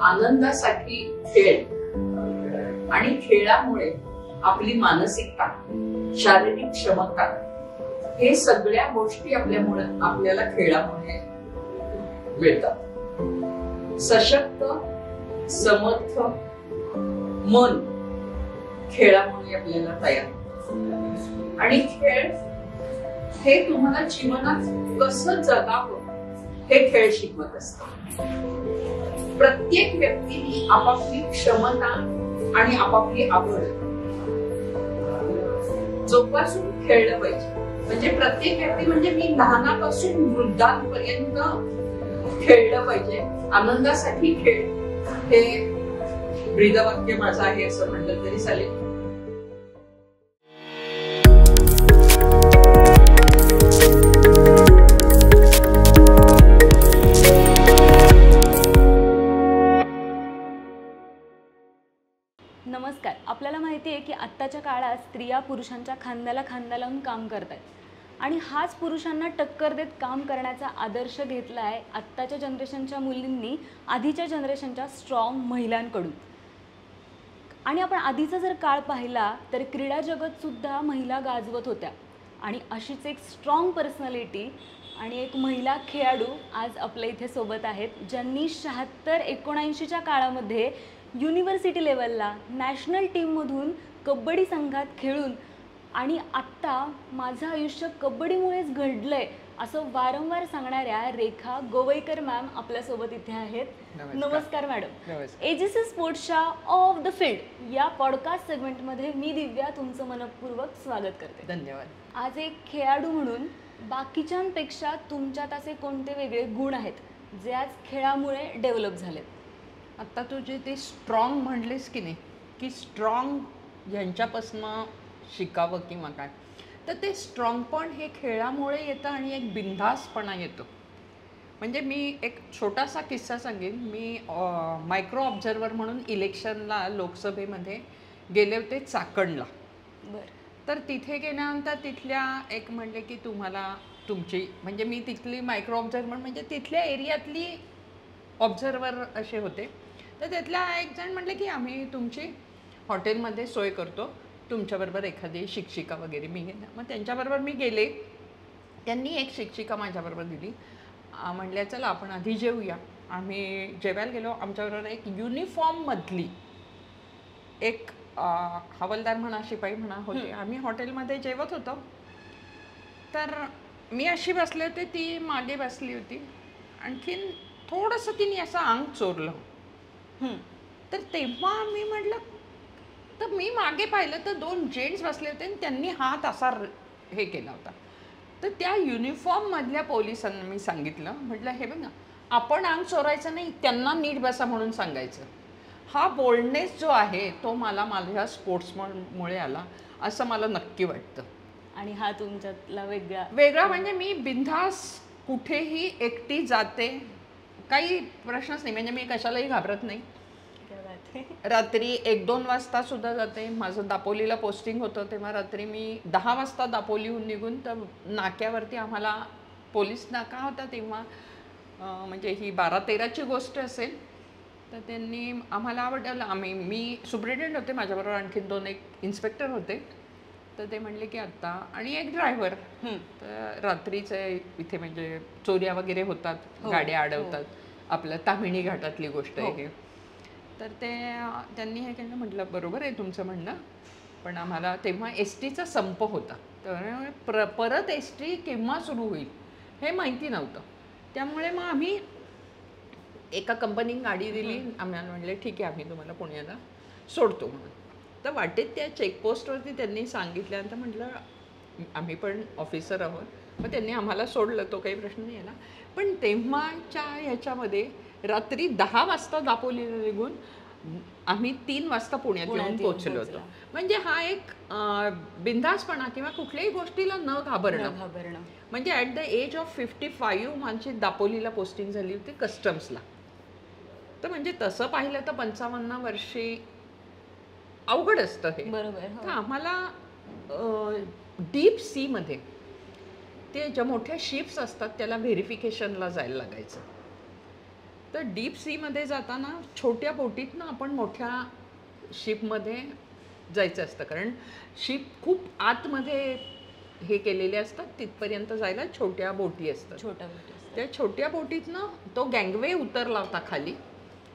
आनंदासाठी खेळ आणि खेळामुळे आपली मानसिकता, शारीरिक क्षमता हे सगळ्या गोष्टी आपल्याला खेळामुळे मिळतात. सशक्त समर्थ मन खेळामुळे आपल्याला तयार होतं. आणि खेळ हे तुम्हाला जीवनात कसं जगावं हे खेळ शिकवत असतात. प्रत्येक व्यक्तीने आपापली क्षमता आणि आपापली आवड जोपासून खेळलं पाहिजे. म्हणजे प्रत्येक व्यक्ती म्हणजे मी लहानापासून वृद्धांपर्यंत खेळलं पाहिजे. आनंदासाठी खेळ हे ब्रीदवाक्य माझं आहे असं म्हटलं तरी चालेल. नमस्कार. आपल्याला माहिती आहे की आत्ताच्या काळात स्त्रिया पुरुषांच्या खांद्याला खांदा लावून काम करतात आणि हाच पुरुषांना टक्कर देत काम करण्याचा आदर्श घेतला आहे आत्ताच्या जनरेशनच्या मुलींनी आधीच्या जनरेशनच्या स्ट्रॉंग महिलांकडून. आणि आपण आधीचा जर काळ पाहिला तर क्रीडा जगतसुद्धा महिला गाजवत होत्या आणि अशीच एक स्ट्रॉंग पर्सनॅलिटी आणि एक महिला खेळाडू आज आपल्या इथे सोबत आहेत, ज्यांनी 76-79च्या काळामध्ये युनिव्हर्सिटी लेवलला नॅशनल टीममधून कबड्डी संघात खेळून आणि आत्ता माझं आयुष्य कबड्डीमुळेच घडलं आहे असं वारंवार सांगणाऱ्या रेखा गोवईकर मॅम आपल्यासोबत इथे आहेत. नमस्कार मॅडम. एजीसी स्पोर्ट्सच्या ऑफ द फील्ड या पॉडकास्ट सेगमेंटमध्ये मी दिव्या तुमचं मनपूर्वक स्वागत करते. धन्यवाद. आज एक खेळाडू म्हणून बाकीच्यांपेक्षा तुमच्यात असे कोणते वेगळे गुण आहेत जे आज खेळामुळे डेव्हलप झालेत? आत्ता तू जे ते स्ट्रॉंग म्हणलीस की नाही, की स्ट्रॉंग यांच्यापासनं शिकावं किंवा काय, तर ते स्ट्रॉंग पण हे खेळामुळे येतं आणि एक बिनधास्तपणा येतो. म्हणजे मी एक छोटासा किस्सा सांगेन. मी मायक्रो ऑब्झर्वर म्हणून इलेक्शनला लोकसभेमध्ये गेले होते चाकणला. तर तिथे गेल्यानंतर तिथल्या एक म्हणले की तुम्हाला तुमची म्हणजे मी तिथली मायक्रो ऑब्झर्वर म्हणजे तिथल्या एरियातली ऑब्झर्वर असे होते. तर त्यातला एक जण म्हटले की आम्ही तुमची हॉटेलमध्ये सोय करतो, तुमच्याबरोबर एखादी शिक्षिका वगैरे मी घेणार. मग त्यांच्याबरोबर मी गेले. त्यांनी एक शिक्षिका माझ्याबरोबर दिली. म्हटल्या चला आपण आधी जेवूया. आम्ही जेवायला गेलो. आमच्याबरोबर एक युनिफॉर्ममधली एक हवालदार म्हणा शिपाई म्हणा होते. आम्ही हॉटेलमध्ये जेवत होतो. तर मी अशी बसले होते, ती मागे बसली होती. आणखीन थोडंसं तिने असं अंग चोरलं. तर तेव्हा मी म्हटलं, तर मी मागे पाहिलं तर 2 जेंट्स बसले होते आणि त्यांनी हात असा हे केला होता. तर त्या युनिफॉर्ममधल्या पोलिसांना मी सांगितलं, म्हटलं हे बघा आपण अंग चोरायचं नाही, त्यांना नीट बसा म्हणून सांगायचं. हा बोल्डनेस जो आहे तो मला माझ्या स्पोर्ट्समुळे आला असं मला नक्की वाटतं. आणि हा तुमच्यातला वेगळा म्हणजे मी बिनधास कुठेही एकटी जाते, काही प्रश्नच नाही. म्हणजे मी कशालाही घाबरत नाही. रात्री 1-2 वाजता सुद्धा जाते. माझं दापोलीला पोस्टिंग होतं तेव्हा रात्री मी 10 वाजता दापोलीहून निघून तर नाक्यावरती आम्हाला पोलीस नाका होता तेव्हा, म्हणजे ही 12-13ची गोष्ट असेल. तर त्यांनी आम्हाला आवडलं. मी सुप्रिटेंडेंट होते, माझ्याबरोबर आणखीन 2 एक इन्स्पेक्टर होते. तर ते म्हणले की आत्ता आणि एक ड्रायव्हर. तर रात्रीचे इथे म्हणजे चोऱ्या वगैरे होतात, गाड्या अडवतात. आपलं तामिणी घाटातली गोष्ट आहे. तर त्यांनी हे केलं. म्हटलं बरोबर आहे तुमचं म्हणणं, पण आम्हाला तेव्हा एसटीचा संप होता. तर परत एसटी केव्हा सुरू होईल हे माहिती नव्हतं. त्यामुळे मग आम्ही एका कंपनीने गाडी दिली. आम्हाला म्हणले ठीक आहे आम्ही तुम्हाला पुण्याला सोडतो म्हणून. तर वाटेत त्या चेकपोस्टवरती त्यांनी सांगितल्यानंतर म्हटलं आम्ही पण ऑफिसर आहोत. मग त्यांनी आम्हाला सोडलं, तो काही प्रश्न नाही आला. पण तेव्हाच्या ह्याच्यामध्ये रात्री 10 वाजता दापोलीला निघून आम्ही 3 वाजता पुण्यात येऊन पोहोचलो होतो. म्हणजे हा एक बिनधास्तपणा किंवा कुठल्याही गोष्टीला न घाबरणं. म्हणजे ॲट द एज ऑफ 55 माझी दापोलीला पोस्टिंग झाली होती कस्टम्सला. तर म्हणजे तसं पाहिलं तर 55 वर्षे अवघड असतं हे. बरोबर. तर आम्हाला डीप सीमध्ये ते ज्या मोठ्या शिप्स असतात त्याला व्हेरिफिकेशनला जायला लागायचं. तर डीप सीमध्ये जाताना छोट्या बोटीतनं आपण मोठ्या शिपमध्ये जायचं असतं, कारण शिप खूप आतमध्ये हे केलेले असतात, तिथपर्यंत जायला छोट्या बोटी असतात. छोट्या बोटी असतात. त्या छोट्या बोटीतनं तो गँगवे उतरला होता खाली.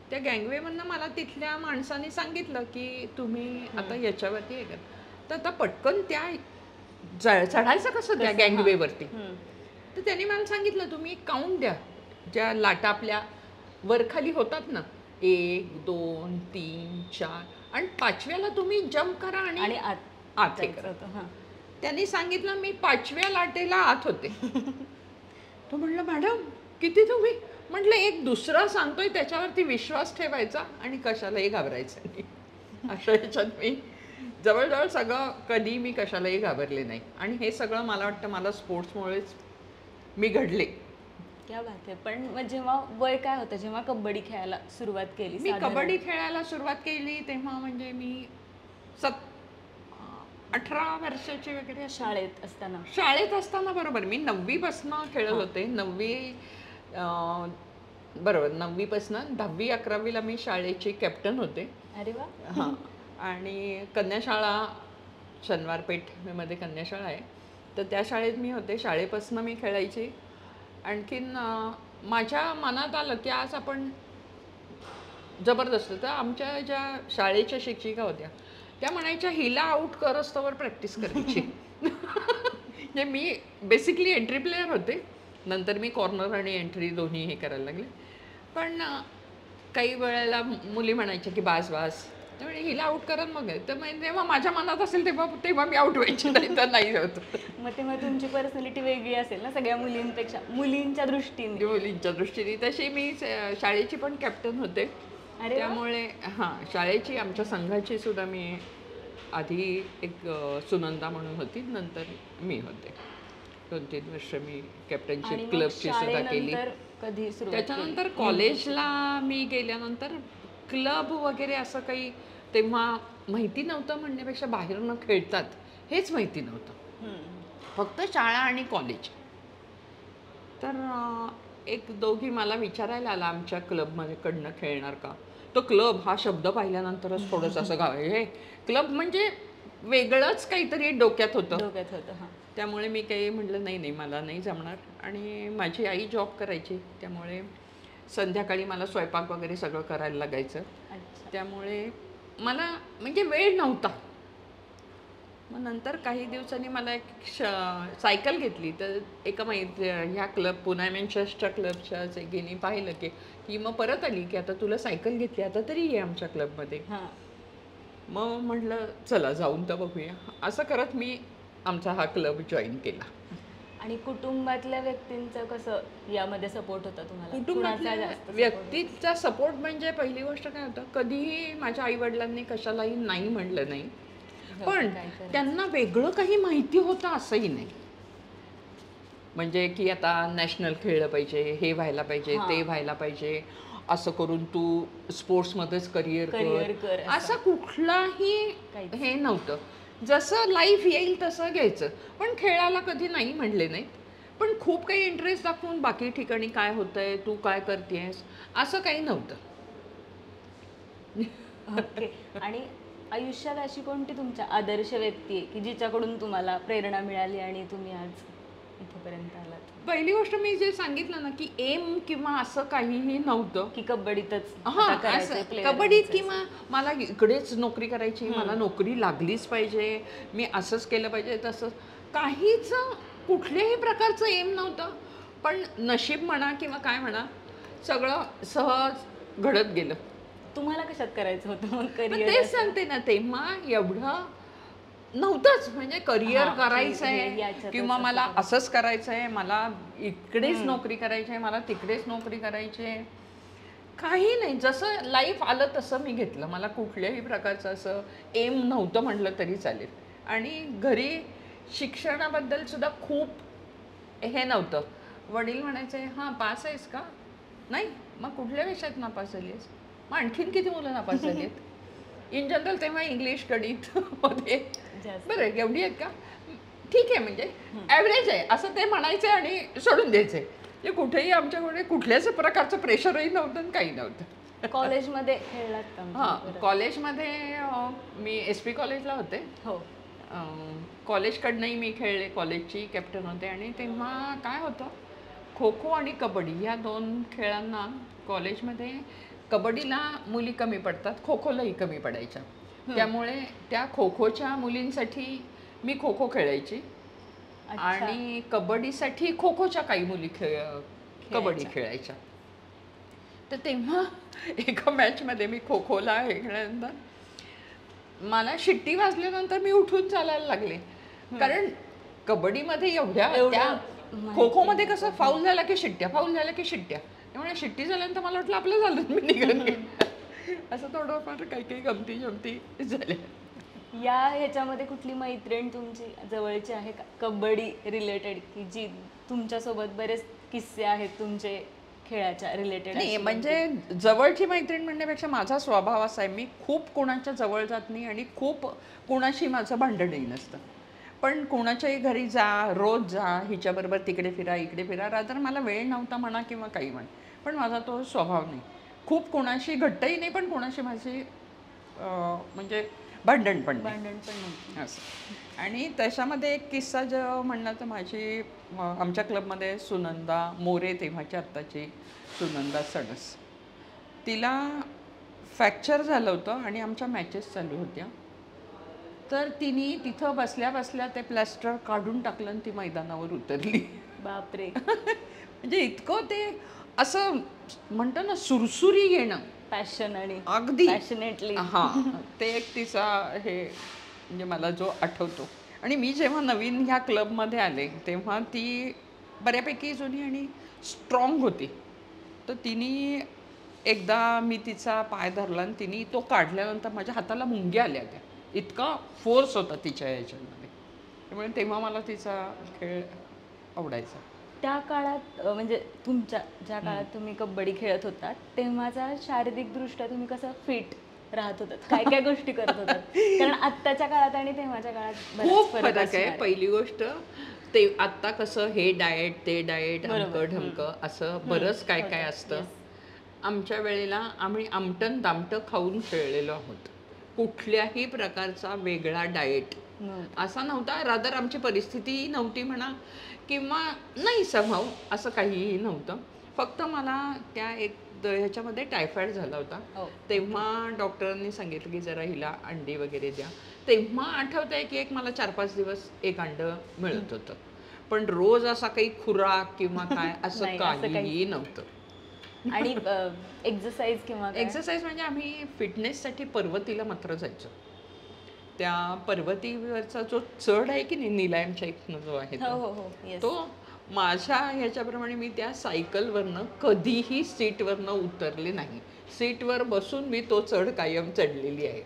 त्या गँगवेमधनं मला तिथल्या माणसाने सांगितलं की तुम्ही आता याच्यावरती हे कर. तर आता पटकन त्या चढायचं कसं त्या गँगवेवरती. तर त्यांनी मला सांगितलं तुम्ही काउंट द्या, ज्या लाटा आपल्या वरखाली होतात ना, 1 2 3 4, आणि 5व्याला तुम्ही जम्प करा आणि आत हे करा. त्यांनी सांगितलं मी 5व्या लाटेला आत होते. तो म्हणलं मॅडम किती तुम्ही? म्हटलं एक दुसरा सांगतोय त्याच्यावरती विश्वास ठेवायचा आणि कशालाही घाबरायचं नाही. अशा ह्याच्यात मी जवळजवळ सगळं, कधी मी कशालाही घाबरले नाही. आणि हे सगळं मला वाटतं मला स्पोर्ट्समुळेच मी घडले. क्या बात आहे. पण मग जेव्हा वय काय होतं जेव्हा कबड्डी खेळायला सुरुवात केली? मी कबड्डी खेळायला सुरुवात केली तेव्हा म्हणजे मी 18 वर्षाची वगैरे. शाळेत असताना? शाळेत असताना बरोबर. मी 9वीपासून खेळत होते. 9वी बरोबर 9वीपासून 10वी 11वीला मी शाळेची कॅप्टन होते. अरे वा. हां. आणि कन्याशाळा शनिवारपेठमध्ये कन्याशाळा आहे, तर त्या शाळेत मी होते. शाळेपासून मी खेळायची. आणखीन माझ्या मनात आलं की आज आपण जबरदस्त. तर आमच्या ज्या शाळेच्या शिक्षिका होत्या त्या म्हणायच्या हिला आऊट कर असतोवर प्रॅक्टिस करायची. म्हणजे मी बेसिकली एंट्री प्लेयर होते, नंतर मी कॉर्नर आणि एंट्री दोन्ही हे करायला लागले. पण काही वेळेला मुली म्हणायच्या की बास बास, त्यामुळे हिला आऊट करत मग. तर मग तेव्हा माझ्या मनात असेल तेव्हा मी आऊट व्हायची, नाही तर नाही होत. मग तेव्हा तुमची पर्सनॅलिटी वेगळी असेल ना सगळ्या मुलींपेक्षा, मुलींच्या दृष्टीने? मुलींच्या दृष्टीने तशी मी शाळेची पण कॅप्टन होते. त्यामुळे हां, शाळेची आमच्या संघाची सुद्धा मी आधी एक सुनंदा म्हणून होती, नंतर मी होते. 2-3 वर्ष मी कॅप्टनशिप क्लबची सुद्धा केली. त्याच्यानंतर कॉलेजला मी गेल्यानंतर क्लब वगैरे असं काही तेव्हा माहिती नव्हतं, म्हणण्यापेक्षा बाहेरनं खेळतात हेच माहिती नव्हतं. फक्त शाळा आणि कॉलेज. तर एक दोघी मला विचारायला आला आमच्या क्लबमध्ये कडनं खेळणार का. तो क्लब हा शब्द पाहिल्यानंतरच थोडंसं असं हे क्लब म्हणजे वेगळंच काहीतरी डोक्यात होतं. त्यामुळे मी काही म्हटलं नाही मला नाही जमणार. आणि माझी आई जॉब करायची, त्यामुळे संध्याकाळी मला स्वयंपाक वगैरे सगळं करायला लागायचं. त्यामुळे मला म्हणजे वेळ नव्हता. मग नंतर काही दिवसांनी मला एक सायकल घेतली. तर एका ह्या क्लब पुणे मॅनचेस्टर क्लबच्या गेली, पाहिलं की ती मग परत आली की आता तुला सायकल घेतली, आता तरी ये आमच्या क्लबमध्ये. मग म्हटलं चला जाऊन तर बघूया. असं करत मी आमचा हा क्लब जॉईन केला. आणि कुटुंबातल्या व्यक्तींचं कसं यामध्ये सपोर्ट होता तुम्हाला? कुटुंबातल्या व्यक्तीचा सपोर्ट म्हणजे पहिली गोष्ट काय होतं, कधीही माझ्या आईवडिलांनी कशालाही नाही म्हटलं नाही. पण त्यांना वेगळं काही माहिती होतं असंही नाही. म्हणजे की आता नॅशनल खेळलं पाहिजे, हे व्हायला पाहिजे, ते व्हायला पाहिजे, असं करून तू स्पोर्ट्समध्येच करिअर कर, असं कुठलाही हे नव्हतं. जसं लाईफ येईल तसं घ्यायचं. पण खेळाला कधी नाही म्हणले नाहीत. पण खूप काही इंटरेस्ट दाखवून बाकी ठिकाणी काय होतंय, तू काय करतेस, असं काही नव्हतं. आणि आयुष्यात अशी कोणती तुमच्या आदर्श व्यक्ती आहे की जिच्याकडून तुम्हाला प्रेरणा मिळाली आणि तुम्ही आज इथेपर्यंत आलात? पहिली गोष्ट मी जे सांगितलं ना की एम किंवा असं काहीही नव्हतं की कबड्डीतच कबड्डीत किंवा मला इकडेच नोकरी करायची, मला नोकरी लागलीच पाहिजे, मी असंच केलं पाहिजे, तसं काहीच कुठल्याही प्रकारचं एम नव्हतं. पण नशीब म्हणा किंवा काय म्हणा, सगळं सहज घडत गेलं. तुम्हाला कशात करायचं होतं मग करिअर? तेच सांगते ना, तेव्हा एवढं नव्हतंच. म्हणजे करिअर करायचं आहे किंवा मला असंच करायचं आहे, मला इकडेच नोकरी करायची आहे, मला तिकडेच नोकरी करायची आहे, काही नाही. जसं लाईफ आलं तसं मी घेतलं. मला कुठल्याही प्रकारचं असं एम नव्हतं म्हटलं तरी चालेल. आणि घरी शिक्षणाबद्दल सुद्धा खूप हे नव्हतं. वडील म्हणायचे हां पास आहेस का? नाही. मग कुठल्या विषयात नापास झाली आहेस? मग आणखीन किती मुलं नापास झाली आहेत? इन जनरल तेव्हा इंग्लिश गणित मध्ये बरं एवढी आहेत का, ठीक आहे, म्हणजे ॲव्हरेज आहे असं ते म्हणायचे आणि सोडून द्यायचे. ते कुठेही आमच्याकडे कुठल्याच प्रकारचं प्रेशरही नव्हतं आणि काही नव्हतं. कॉलेजमध्ये खेळलात का? हां, कॉलेजमध्ये मी SP कॉलेजला होते. हो. कॉलेजकडनंही मी खेळले, कॉलेजची कॅप्टन होते. आणि तेव्हा काय होतं, खो खो आणि कबड्डी या 2 खेळांना कॉलेजमध्ये, कबड्डीला मुली कमी पडतात, खो खोलाही कमी पडायच्या. त्यामुळे त्या खो खोच्या मुलींसाठी मी खो खो खेळायची आणि कबड्डीसाठी खो खोच्या काही मुली कबड्डी खेळायच्या. तर तेव्हा एका मॅचमध्ये मी खो खोला हे खेळल्यानंतर मला शिट्टी वाजल्यानंतर मी उठून चालायला लागले. कारण कबड्डीमध्ये एवढ्या त्या खो खोमध्ये कसं फाऊल झाला की शिट्ट्या, फाऊल झाला की शिट्ट्या. त्यामुळे शिट्टी झाल्यानंतर मला वाटलं आपलं झालं, मी निघून गेले. असं थोडंफार काही काही गमती जमती झाल्या. या ह्याच्यामध्ये कुठली मैत्रीण तुमची जवळची आहे का कबड्डी रिलेटेड, की जी तुमच्यासोबत बरेच किस्से आहेत तुमचे खेळाच्या रिलेटेड? नाही, म्हणजे जवळची मैत्रीण म्हणण्यापेक्षा माझा स्वभाव असा आहे, मी खूप कोणाच्या जवळ जात नाही आणि खूप कोणाशी माझं भांडणही नसतं. पण कोणाच्याही घरी जा, रोज जा, हिच्याबरोबर तिकडे फिरा, इकडे फिरा, रादर मला वेळ नव्हता म्हणा किंवा काही म्हण, पण माझा तो स्वभाव नाही. खूप कोणाशी घट्टही नाही, पण कोणाशी माझी म्हणजे भांडण पण नाही असं. आणि त्याच्यामध्ये एक किस्सा जो म्हणला तर माझी आमच्या क्लबमध्ये सुनंदा मोरे, तेव्हाची आत्ताची सुनंदा सणस, तिला फ्रॅक्चर झालं होतं आणि आमच्या मॅचेस चालू होत्या. तर तिने तिथं बसल्या बसल्या ते प्लॅस्टर काढून टाकलं आणि ती मैदानावर उतरली. बापरे. म्हणजे इतकं ते असं म्हणतो ना सुरसुरी येणं, पॅशन आणि अगदी पॅशनेटली. हां, ते एक तिचा हे म्हणजे मला जो आठवतो. आणि मी जेव्हा नवीन ह्या क्लबमध्ये आले तेव्हा ती बऱ्यापैकी जुनी आणि स्ट्रॉंग होती. तर तिने एकदा मी तिचा पाय धरला आणि तिने तो काढल्यानंतर माझ्या हाताला मुंग्या आल्या त्या. इतका फोर्स होता तिच्या याच्यामध्ये. त्यामुळे तेव्हा मला तिचा खेळ आवडायचा. त्या काळात म्हणजे तुमच्या ज्या काळात तुम्ही कबड्डी खेळत होतात तेव्हाचा शारीरिकदृष्ट्या तुम्ही कसं फिट राहत होतात, काय काय गोष्टी करत होतात? कारण आत्ताच्या काळात आणि तेव्हाच्या काळात खूप फरक आहे. पहिली गोष्ट ते आत्ता कसं हे डाएट ते डाएट अमकं ढमकं असं बरंच काय काय असतं. आमच्या वेळेला आम्ही आमटण दामटं खाऊन खेळलेलो आहोत. कुठल्याही प्रकारचा वेगळा डाएट असा नव्हता. रादर आमची परिस्थिती नव्हती म्हणा किंवा नाही संभव असं काहीही नव्हतं. फक्त मला त्या ह्याच्यामध्ये टायफॉइड झाला होता. तेव्हा डॉक्टरांनी सांगितलं की जरा हिला अंडी वगैरे द्या. तेव्हा आठवत आहे की एक मला 4-5 दिवस एक अंडं मिळत होतं. पण रोज असा काही खुराक किंवा काय असं काहीही नव्हतं. आणि एक्सरसाइज किंवा एक्सरसाइज म्हणजे आम्ही फिटनेससाठी पर्वतीला मात्र जायचो. त्या पर्वतीवरचा जो चढ आहे की नाही निलायमच्या इथनं जो आहे तो माझ्या ह्याच्याप्रमाणे मी त्या सायकलवरनं कधीही सीटवरनं उतरले नाही. सीटवर बसून मी तो चढ कायम चढलेली आहे.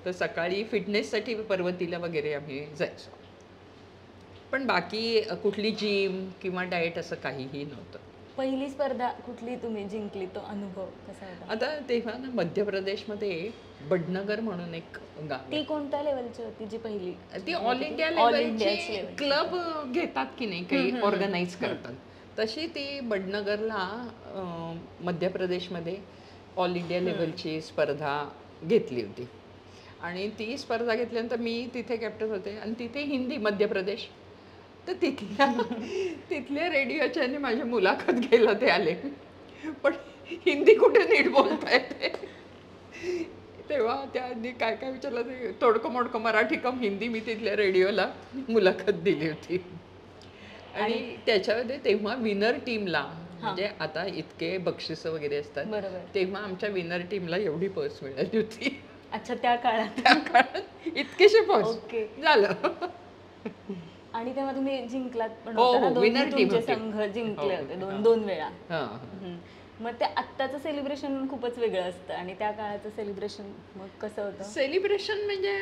तर सकाळी फिटनेससाठी पर्वतीला वगैरे आम्ही जायचो. पण बाकी कुठली जिम किंवा डाएट असं काहीही नव्हतं. पहिली स्पर्धा कुठली तुम्ही जिंकली, तो अनुभव कसा होता? आता तेव्हा ना मध्य प्रदेशमध्ये बडनगर म्हणून एक गाव, ती कोणत्या लेवलची होती जी पहिली? ती ऑल इंडिया लेवलची क्लब घेतात की नाही काही ऑर्गनाईज करतात, तशी ती बडनगरला मध्य प्रदेशमध्ये ऑल इंडिया लेवलची स्पर्धा घेतली होती. आणि ती स्पर्धा घेतल्यानंतर मी तिथे कॅप्टन होते आणि तिथे हिंदी मध्य प्रदेश. तर तिथल्या रेडिओच्याने माझी मुलाखत घ्यायला ते आले, पण हिंदी कुठे नीट बोलता येते. तेव्हा त्यांनी काय काय विचारलं ते तोडकं मोडकं मराठी कम हिंदी मी तिथल्या रेडिओला मुलाखत दिली होती. आणि त्याच्यामध्ये तेव्हा विनर टीमला म्हणजे आता इतके बक्षिस वगैरे असतात, तेव्हा आमच्या विनर टीमला एवढी पर्स मिळाली होती. अच्छा, त्या काळात इतकेशे पर्स झालं. आणि तेव्हा तुम्ही जिंकलात पण? विनर टीम संघ जिंकले होते दोन वेळा. मग ते आत्ताचं सेलिब्रेशन खूपच वेगळं असतं आणि त्या काळाचं सेलिब्रेशन मग कसं होतं? सेलिब्रेशन म्हणजे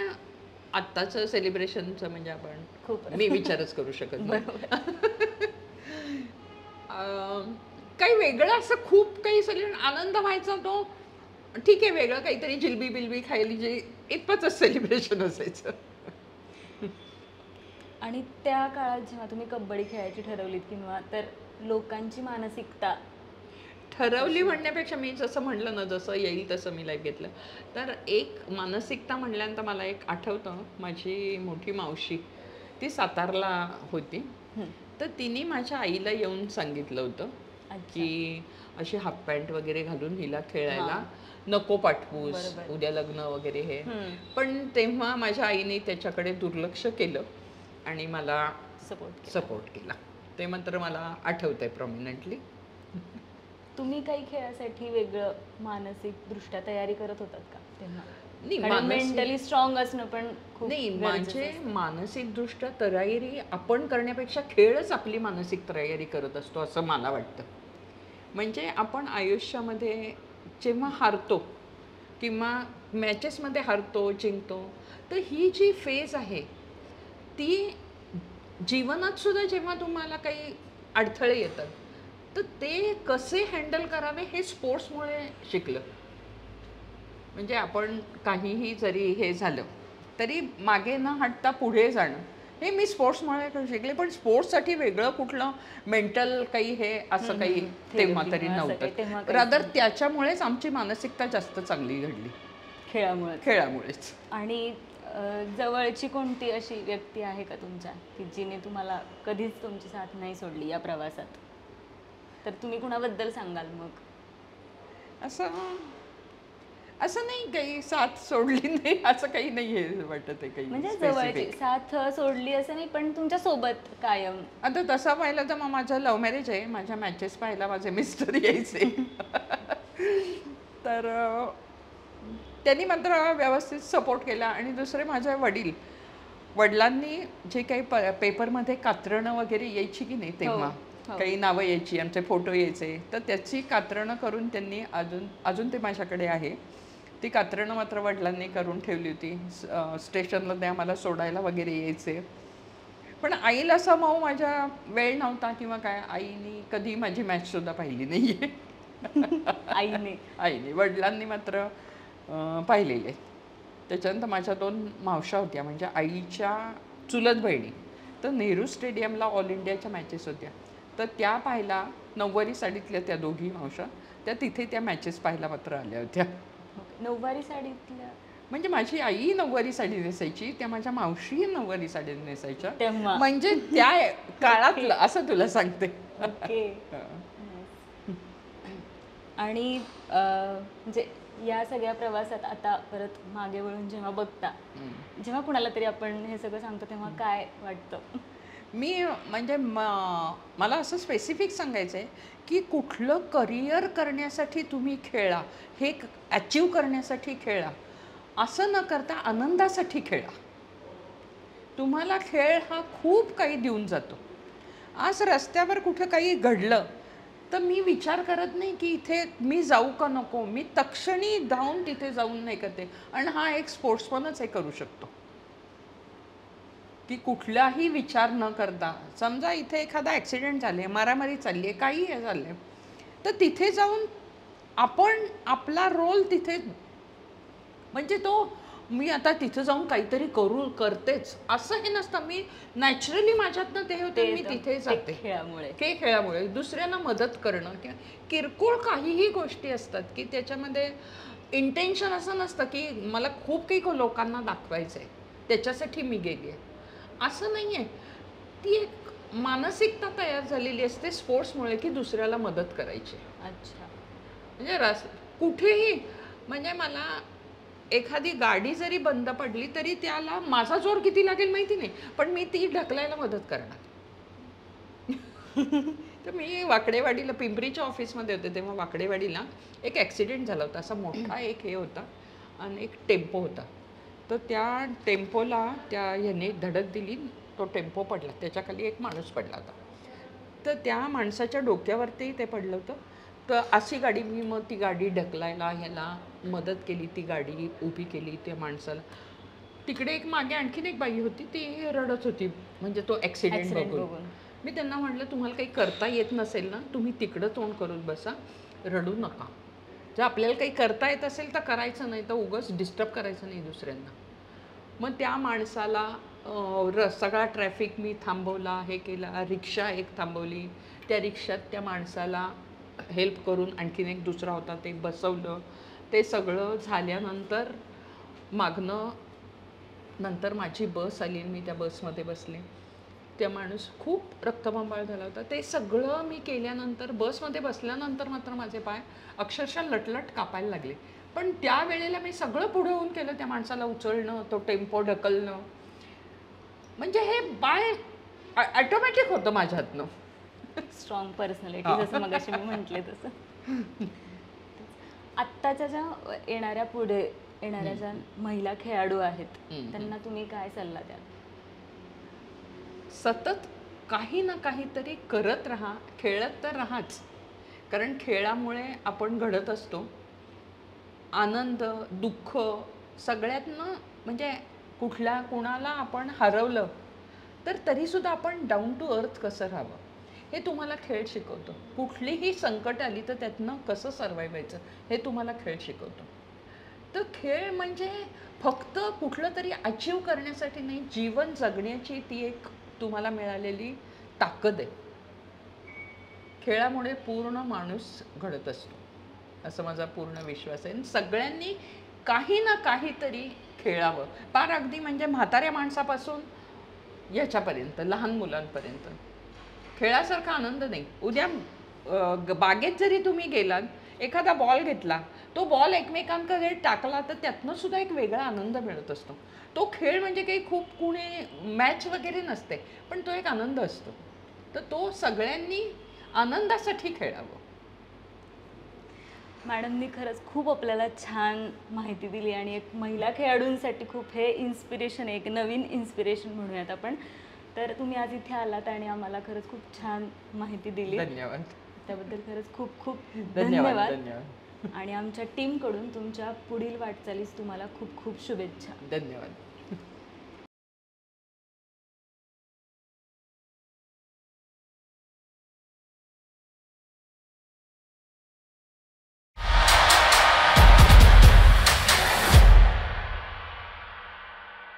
आत्ताचं सेलिब्रेशनचं म्हणजे आपण खूप मी विचारच करू शकत नाही. काही वेगळं असं खूप काही सेलिब्रेशन आनंद व्हायचा तो ठीक आहे, वेगळं काहीतरी जिलबी बिलबी खायली जे इतपतच सेलिब्रेशन असायचं. आणि त्या काळात जेव्हा तुम्ही कबड्डी खेळायची ठरवलीत किंवा तर लोकांची मानसिकता ठरवली म्हणण्यापेक्षा मी जसं म्हणलं ना, जसं येईल तसं मी लाईफ घेतलं. तर एक मानसिकता म्हणल्यानंतर मला एक आठवतं, माझी मोठी मावशी ती सातारला होती. तर तिने माझ्या आईला येऊन सांगितलं होतं की अशी हाफ पॅन्ट वगैरे घालून हिला खेळायला नको पाठवूस, उद्या लग्न वगैरे हे. पण तेव्हा माझ्या आईने त्याच्याकडे दुर्लक्ष केलं आणि मला सपोर्ट केला. ते मात्र मला आठवतंय प्रॉमिनंटली. तुम्ही काही खेळासाठी वेगळं मानसिक दृष्ट्या तयारी करत होतात का तेव्हा? नाही, मेंटली स्ट्रॉंग असणं पण खूप नाही, म्हणजे मानसिक दृष्ट्या तयारी आपण करण्यापेक्षा खेळच आपली मानसिक तयारी करत असतो असं मला वाटतं. म्हणजे आपण आयुष्यामध्ये जेव्हा हारतो किंवा मॅचेसमध्ये हारतो जिंकतो, तर ही जी फेज आहे ती जीवनात सुद्धा जेव्हा तुम्हाला काही अडथळे येतात तर ते कसे हँडल करावे हे स्पोर्ट्समुळे शिकलं. म्हणजे आपण काहीही जरी हे झालं तरी मागे न हटता पुढे जाणं हे मी स्पोर्ट्समुळे शिकले. पण स्पोर्ट्ससाठी वेगळं कुठलं मेंटल काही हे असं काही तेव्हा तरी नव्हतं. रादर त्याच्यामुळेच आमची मानसिकता जास्त चांगली घडली, खेळामुळेच. आणि जवळची कोणती अशी व्यक्ती आहे का तुमच्या की जिने तुम्हाला कधीच तुमची साथ नाही सोडली या प्रवासात? तर तुम्ही कुणाबद्दल सांगाल मग? असं नाही काही साथ सोडली नाही असं काही नाही आहे वाटत आहे काही. म्हणजे जवळची साथ सोडली असं नाही, पण तुमच्या सोबत कायम. आता तसं पाहिलं तर मग माझं लव्ह मॅरेज आहे. माझ्या मॅचेस पाहायला माझे मिस्टर यायचे. तर त्यांनी मात्र व्यवस्थित सपोर्ट केला. आणि दुसरे माझे वडिलांनी जे काही पेपरमध्ये कात्रणं वगैरे यायची की नाही तेव्हा, काही नावं यायची, आमचे फोटो यायचे, तर त्याची कात्रणं करून त्यांनी अजून ते माझ्याकडे आहे. ती कात्रणं मात्र वडिलांनी करून ठेवली होती. स्टेशनला ते आम्हाला सोडायला वगैरे यायचे. पण आईला समहाऊ माझ्या वेळ नव्हता किंवा काय, आईने कधी माझी मॅच सुद्धा पाहिली नाहीये. आईने वडिलांनी मात्र पाहिलेले. त्याच्यानंतर माझ्या 2 मावशा होत्या म्हणजे आईच्या चुलत बहिणी. तर नेहरू स्टेडियमला ऑल इंडियाच्या मॅचेस होत्या, तर त्या पाहायला 9वारी साडीतल्या त्या दोघी मावशा त्या तिथे त्या मॅचेस पाहायला मात्र आल्या होत्या. 9वारी साडीतल्या म्हणजे माझी आई 9वारी साडी नेसायची, त्या माझ्या मावशी 9वारी साडी नेसायच्या. म्हणजे त्या काळातलं असं तुला सांगते. आणि म्हणजे या सगळ्या प्रवासात आता परत मागे वळून जेव्हा बघता, जेव्हा कुणाला तरी आपण हे सगळं सांगतो तेव्हा काय वाटतं? मी म्हणजे मला असं स्पेसिफिक सांगायचं आहे की कुठलं करिअर करण्यासाठी तुम्ही खेळा, हे अचीव करण्यासाठी खेळा असं न करता आनंदासाठी खेळा. तुम्हाला खेळ हा खूप काही देऊन जातो. आज रस्त्यावर कुठं काही घडलं तर मी विचार करत नाही की इथे मी जाऊ का नको, मी तक्षणी धावून तिथे जाऊन नाही करते. आणि हा एक स्पोर्ट्समनच हे करू शकतो की कुठलाही विचार न करता, समजा इथे एखादा ॲक्सिडेंट झाले, मारामारी चालली आहे, काही हे झालं आहे, तर तिथे जाऊन आपण आपला रोल तिथे, म्हणजे तो मी आता तिथे जाऊन काहीतरी करतेच असं हे नसतं. मी नॅचरली माझ्यातनं ते होते, मी तिथे जाते खेळामुळे. दुसऱ्यांना मदत करणं किंवा किरकोळ काहीही गोष्टी असतात की त्याच्यामध्ये इंटेन्शन असं नसतं की मला खूप काही लोकांना दाखवायचं आहे त्याच्यासाठी मी गेली आहे, असं नाही आहे. ती एक मानसिकता तयार झालेली असते स्पोर्ट्समुळे की दुसऱ्याला मदत करायची. अच्छा. म्हणजे कुठेही, म्हणजे मला एखादी गाडी जरी बंद पडली तरी त्याला माझा जोर किती लागेल माहिती नाही, पण मी ती ढकलायला मदत करणार. तर मी वाकडेवाडीला, पिंपरीच्या ऑफिसमध्ये होते तेव्हा वाकडेवाडीला एक ॲक्सिडेंट झाला होता. असा मोठा एक हे होता आणि एक टेम्पो होता. तर त्या टेम्पोला त्या ह्याने धडक दिली, तो टेम्पो पडला, त्याच्याखाली एक माणूस पडला होता. तर त्या माणसाच्या डोक्यावरती ते पडलं होतं. तर अशी गाडी, मी मग ती गाडी ढकलायला ह्याला मदत केली, ती गाडी उभी केली त्या माणसाला. तिकडे एक मागे आणखीन एक बाई होती, ती रडत होती म्हणजे तो ॲक्सिडेंट बघून. मी त्यांना म्हटलं तुम्हाला काही करता येत नसेल ना, तुम्ही तिकडं तोंड करून बसा, रडू नका. जर आपल्याला काही करता येत असेल तर करायचं, नाही तर उगाच डिस्टर्ब करायचं नाही दुसऱ्यांना. मग त्या माणसाला सगळा ट्रॅफिक मी थांबवला, हे केला, रिक्षा एक थांबवली, त्या रिक्षात त्या माणसाला हेल्प करून आणखीन एक दुसरा होता ते बसवलं. ते सगळं झाल्यानंतर मागनं नंतर माझी बस आली, मी त्या बसमध्ये बसले. त्या माणूस खूप रक्तबंबाळ झाला होता. ते सगळं मी केल्यानंतर बसमध्ये बसल्यानंतर मात्र माझे पाय अक्षरशः लटलट कापायला लागले. पण त्यावेळेला मी सगळं पुढे होऊन केलं, त्या माणसाला उचलणं, तो टेम्पो ढकलणं. म्हणजे हे बाय ऑटोमॅटिक होतं माझ्या हातनं. स्ट्रॉंग पर्सनॅलिटी, जसं मगाशी मी म्हटले तसं. आत्ताच्या ज्या पुढे येणाऱ्या ज्या महिला खेळाडू आहेत त्यांना तुम्ही काय सल्ला द्याल? सतत काही ना काहीतरी करत राहा, खेळत तर राहाच. कारण खेळामुळे आपण घडत असतो. आनंद, दुःख सगळ्यातनं म्हणजे कुणाला आपण हरवलं तर तरीसुद्धा आपण डाऊन टू अर्थ कसं राहावं हे तुम्हाला खेळ शिकवतो. कुठलीही संकट आली तर त्यातनं कसं सर्वाइव्ह व्हायचं हे तुम्हाला खेळ शिकवतो. तर खेळ म्हणजे फक्त कुठलं तरी अचीव करण्यासाठी नाही, जीवन जगण्याची ती एक तुम्हाला मिळालेली ताकद आहे. खेळामुळे पूर्ण माणूस घडत असतो असं माझा पूर्ण विश्वास आहे. सगळ्यांनी काही ना काहीतरी खेळावं, पार अगदी म्हणजे म्हाताऱ्या माणसापासून याच्यापर्यंत लहान मुलांपर्यंत. खेळासारखा आनंद नाही. उद्या बागेत जरी तुम्ही गेलात, एखादा बॉल घेतला, तो बॉल एकमेकांकडे टाकला तर त्यातनं सुद्धा एक वेगळा आनंद मिळत असतो. तो खेळ म्हणजे काही खूप कुणी मॅच वगैरे नसते, पण तो एक आनंद असतो. तर तो सगळ्यांनी आनंदासाठी खेळावं. मॅडमनी खरंच खूप आपल्याला छान माहिती दिली आणि एक महिला खेळाडूंसाठी खूप हे इन्स्पिरेशन, एक नवीन इन्स्पिरेशन म्हणूयात आपण. तर तुम्ही आज इथे आलात आणि आम्हाला खरंच खूप छान माहिती दिली. धन्यवाद. त्याबद्दल खरंच खूप खूप धन्यवाद. धन्यवाद. आणि आमच्या टीमकडून तुमच्या पुढील वाटचालीस तुम्हाला खूप खूप शुभेच्छा. धन्यवाद.